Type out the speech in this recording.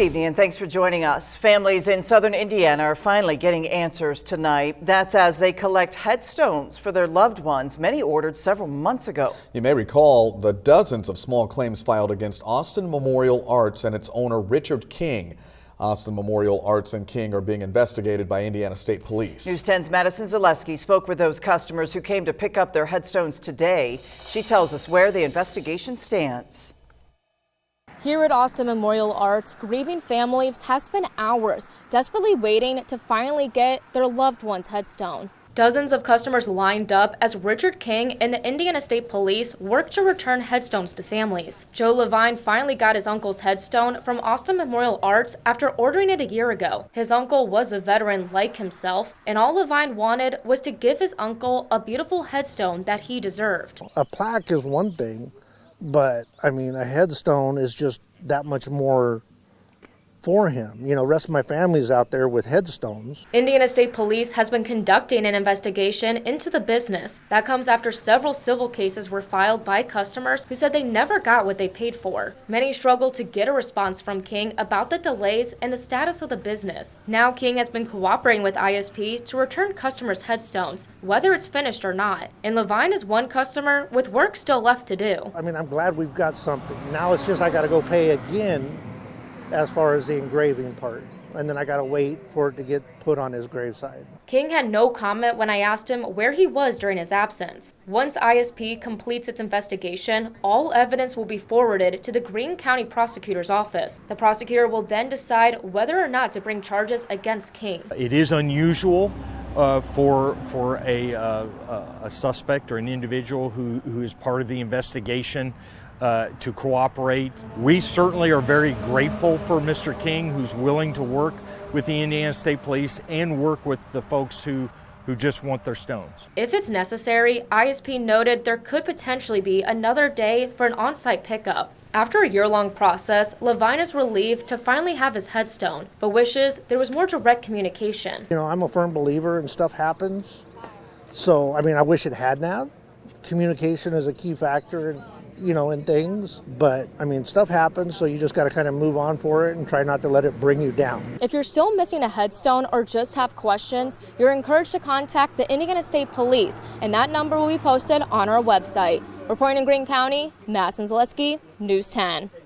Good evening and thanks for joining us. Families in southern Indiana are finally getting answers tonight. That's as they collect headstones for their loved ones, many ordered several months ago. You may recall the dozens of small claims filed against Austin Memorial Arts and its owner Richard King. Austin Memorial Arts and King are being investigated by Indiana State Police. News 10's Madison Zaleski spoke with those customers who came to pick up their headstones today. She tells us where the investigation stands. Here at Austin Memorial Arts, grieving families have spent hours desperately waiting to finally get their loved one's headstone. Dozens of customers lined up as Richard King and the Indiana State Police worked to return headstones to families. Joe Levine finally got his uncle's headstone from Austin Memorial Arts after ordering it a year ago. His uncle was a veteran like himself, and all Levine wanted was to give his uncle a beautiful headstone that he deserved. A plaque is one thing, but I mean, a headstone is just that much more for him. You know, rest of my family's out there with headstones. Indiana State Police has been conducting an investigation into the business. That comes after several civil cases were filed by customers who said they never got what they paid for. Many struggled to get a response from King about the delays and the status of the business. Now King has been cooperating with ISP to return customers' headstones, whether it's finished or not. And Levine is one customer with work still left to do. I mean, I'm glad we've got something. Now it's just I got to go pay again as far as the engraving part, and then I gotta wait for it to get put on his graveside. King had no comment when I asked him where he was during his absence. Once ISP completes its investigation, all evidence will be forwarded to the Greene County Prosecutor's Office. The prosecutor will then decide whether or not to bring charges against King. It is unusual for a suspect or an individual who is part of the investigation to cooperate. We certainly are very grateful for Mr. King, who's willing to work with the Indiana State Police and work with the folks who just want their stones. If it's necessary, ISP noted there could potentially be another day for an on-site pickup. After a year-long process, Levine is relieved to finally have his headstone, but wishes there was more direct communication. You know, I'm a firm believer and stuff happens. So, I mean, I wish it had now. Communication is a key factor in things, but I mean, stuff happens, so you just got to kind of move on for it and try not to let it bring you down. If you're still missing a headstone or just have questions, you're encouraged to contact the Indiana State Police, and that number will be posted on our website. Reporting in Greene County, Madison Zaleski, News 10.